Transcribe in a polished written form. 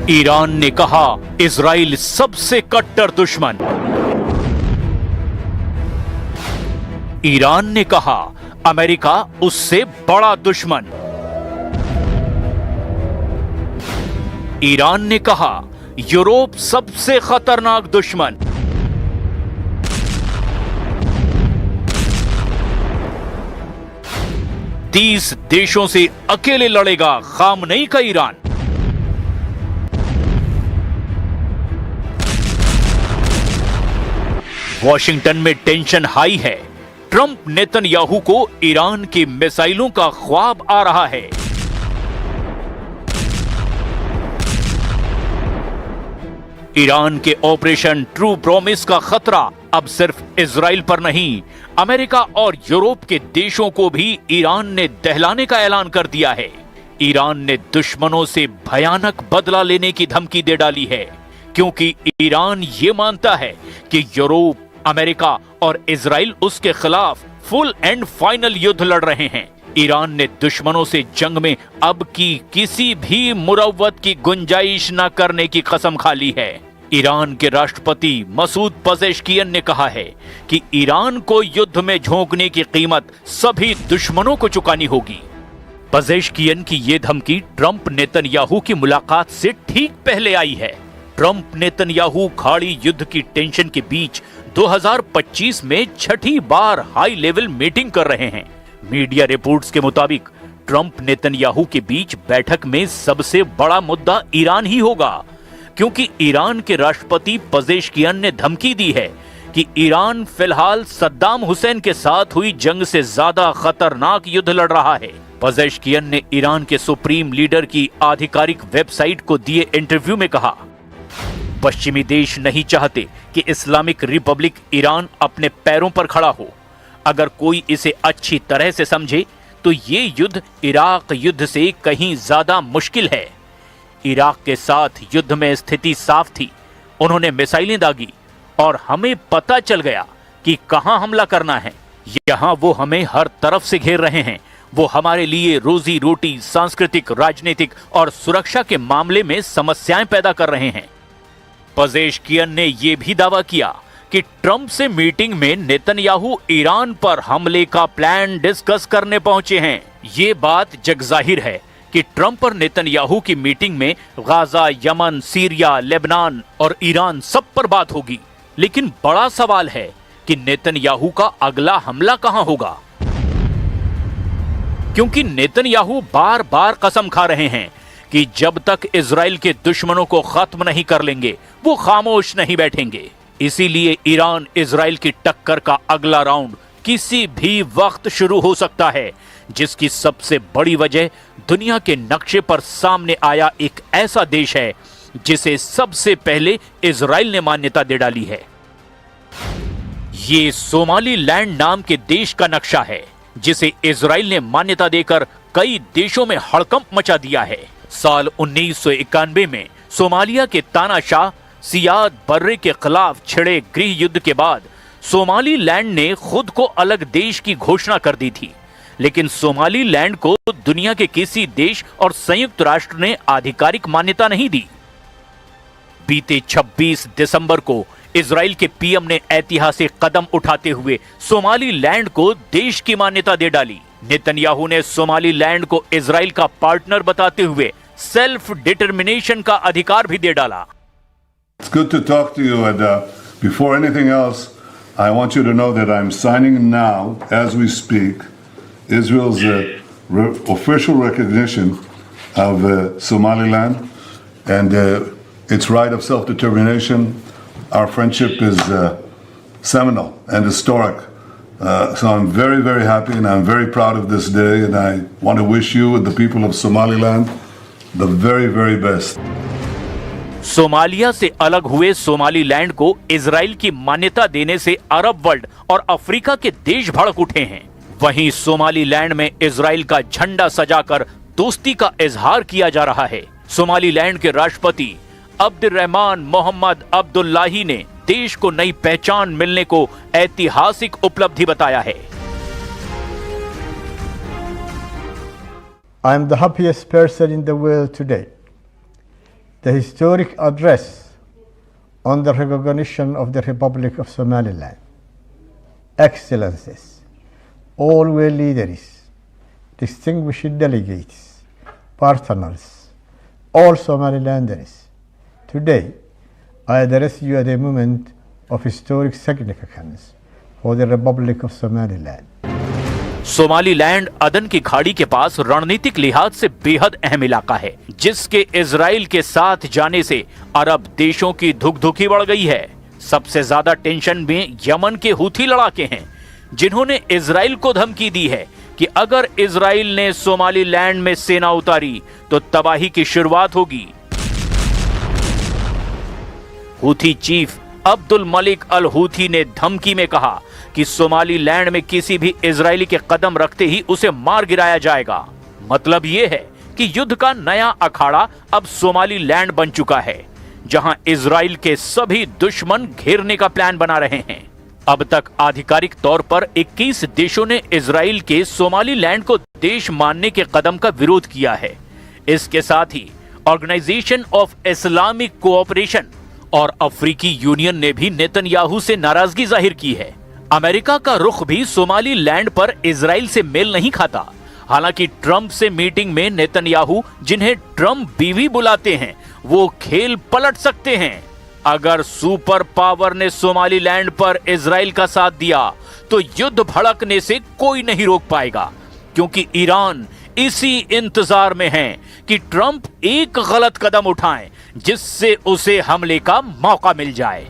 Iran ने कहा Israel सबसे कट्टर दुश्मन। ईरान ने कहा अमेरिका उससे बड़ा दुश्मन। ईरान ने कहा यूरोप सबसे खतरनाक दुश्मन। तीस देशों से अकेले लड़ेगा खामनेई का ईरान। वॉशिंगटन में टेंशन हाई है। ट्रंप नेतन्याहू को ईरान की मिसाइलों का ख्वाब आ रहा है। ईरान के ऑपरेशन ट्रू प्रॉमिस का खतरा अब सिर्फ इजराइल पर नहीं, अमेरिका और यूरोप के देशों को भी ईरान ने दहलाने का ऐलान कर दिया है। ईरान ने दुश्मनों से भयानक बदला लेने की धमकी दे डाली है, क्योंकि ईरान ये मानता है कि यूरोप, अमेरिका और इजराइल उसके खिलाफ फुल एंड फाइनल युद्ध लड़ रहे हैं। ईरान ने दुश्मनों से जंग में अब की किसी भी मुरव्वत की गुंजाइश न करने की कसम खा ली है। ईरान के राष्ट्रपति मसूद पेजेश्कियन ने कहा है कि ईरान को युद्ध में झोंकने की कीमत सभी दुश्मनों को चुकानी होगी। पेजेश्कियन की यह धमकी ट्रंप नेतन्याहू की मुलाकात से ठीक पहले आई है। ट्रंप नेतन्याहू खाड़ी युद्ध की टेंशन के बीच 2025 में छठी बार हाई लेवल मीटिंग कर रहे हैं। मीडिया रिपोर्ट्स के मुताबिक ट्रंप नेतन्याहू के बीच बैठक में सबसे बड़ा मुद्दा ईरान ही होगा, क्योंकि ईरान के राष्ट्रपति पेजेश्कियन ने धमकी दी है कि ईरान फिलहाल सद्दाम हुसैन के साथ हुई जंग से ज्यादा खतरनाक युद्ध लड़ रहा है। पेजेश्कियन ने ईरान के सुप्रीम लीडर की आधिकारिक वेबसाइट को दिए इंटरव्यू में कहा, पश्चिमी देश नहीं चाहते कि इस्लामिक रिपब्लिक ईरान अपने पैरों पर खड़ा हो। अगर कोई इसे अच्छी तरह से समझे तो ये युद्ध इराक युद्ध से कहीं ज्यादा मुश्किल है। इराक के साथ युद्ध में स्थिति साफ थी। उन्होंने मिसाइलें दागी और हमें पता चल गया कि कहां हमला करना है। यहां वो हमें हर तरफ से घेर रहे हैं। वो हमारे लिए रोजी रोटी, सांस्कृतिक, राजनीतिक और सुरक्षा के मामले में समस्याएं पैदा कर रहे हैं। पेजेश्कियन ने यह भी दावा किया कि ट्रंप से मीटिंग में नेतन्याहू ईरान पर हमले का प्लान डिस्कस करने पहुंचे हैं। ये बात जगजाहिर है कि ट्रंप और नेतन्याहू की मीटिंग में गाजा, यमन, सीरिया, लेबनान और ईरान सब पर बात होगी। लेकिन बड़ा सवाल है कि नेतन्याहू का अगला हमला कहां होगा, क्योंकि नेतन्याहू बार बार कसम खा रहे हैं कि जब तक इजराइल के दुश्मनों को खत्म नहीं कर लेंगे वो खामोश नहीं बैठेंगे। इसीलिए ईरान इजराइल की टक्कर का अगला राउंड किसी भी वक्त शुरू हो सकता है, जिसकी सबसे बड़ी वजह दुनिया के नक्शे पर सामने आया एक ऐसा देश है जिसे सबसे पहले इजराइल ने मान्यता दे डाली है। ये सोमालीलैंड नाम के देश का नक्शा है, जिसे इजराइल ने मान्यता देकर कई देशों में हड़कंप मचा दिया है। साल 1991 में सोमालिया के तानाशाह सियाद बर्रे के खिलाफ छिड़े गृह युद्ध के बाद सोमालीलैंड ने खुद को अलग देश की घोषणा कर दी थी, लेकिन सोमालीलैंड को दुनिया के किसी देश और संयुक्त राष्ट्र ने आधिकारिक मान्यता नहीं दी। बीते 26 दिसंबर को इजराइल के पीएम ने ऐतिहासिक कदम उठाते हुए सोमालीलैंड को देश की मान्यता दे डाली। नेतन्याहू ने सोमालीलैंड को इजराइल का पार्टनर बताते हुए सेल्फ डिटर्मिनेशन का अधिकार भी दे डाला। It's good to talk to you, and before anything else, I want you to know that I'm signing now, as we speak, Israel's official recognition of Somaliland and its right of self-determination. Our friendship is seminal and historic. So I'm very, very happy and I'm very proud of this day, and I want to wish you and the people of Somaliland the very, very best. Somalia से अलग हुए Somaliland को Israel की मान्यता देने से Arab world और Africa के देश भड़क उठे हैं। वहीं सोमालीलैंड में इजराइल का झंडा सजाकर दोस्ती का इजहार किया जा रहा है। सोमालीलैंड के राष्ट्रपति अब्दुर्रहमान मोहम्मद अब्दुल्लाही ने देश को नई पहचान मिलने को ऐतिहासिक उपलब्धि बताया है। I am the happiest person in the world today. the historic address on the recognition of the Republic of Somaliland. Excellencies, all world leaders, distinguished delegates, partners, all Somalilanders, today I address you at a moment of historic significance for the Republic of Somaliland. Somaliland अदन की खाड़ी के पास रणनीतिक लिहाज से बेहद अहम इलाका है, जिसके इजराइल के साथ जाने से अरब देशों की धुकधुकी बढ़ गई है। सबसे ज्यादा टेंशन में यमन के हूथी लड़ाके हैं, जिन्होंने इजराइल को धमकी दी है कि अगर इजराइल ने सोमालीलैंड में सेना उतारी तो तबाही की शुरुआत होगी। हूथी चीफ अब्दुल मलिक अल हूथी ने धमकी में कहा कि सोमालीलैंड में किसी भी इजरायली के कदम रखते ही उसे मार गिराया जाएगा। मतलब यह है कि युद्ध का नया अखाड़ा अब सोमालीलैंड बन चुका है, जहां इजराइल के सभी दुश्मन घेरने का प्लान बना रहे हैं। अब तक आधिकारिक तौर पर 21 देशों ने इजराइल के सोमालीलैंड को देश मानने के कदम का विरोध किया है। इसके साथ ही ऑर्गेनाइजेशन ऑफ इस्लामिक कोऑपरेशन और अफ्रीकी यूनियन ने भी नेतन्याहू से नाराजगी जाहिर की है। अमेरिका का रुख भी सोमालीलैंड पर इजराइल से मेल नहीं खाता। हालांकि ट्रंप से मीटिंग में नेतन्याहू, जिन्हें ट्रंप बीवी बुलाते हैं, वो खेल पलट सकते हैं। अगर सुपर पावर ने सोमालीलैंड पर इजराइल का साथ दिया तो युद्ध भड़कने से कोई नहीं रोक पाएगा, क्योंकि ईरान इसी इंतजार में है कि ट्रंप एक गलत कदम उठाएं जिससे उसे हमले का मौका मिल जाए।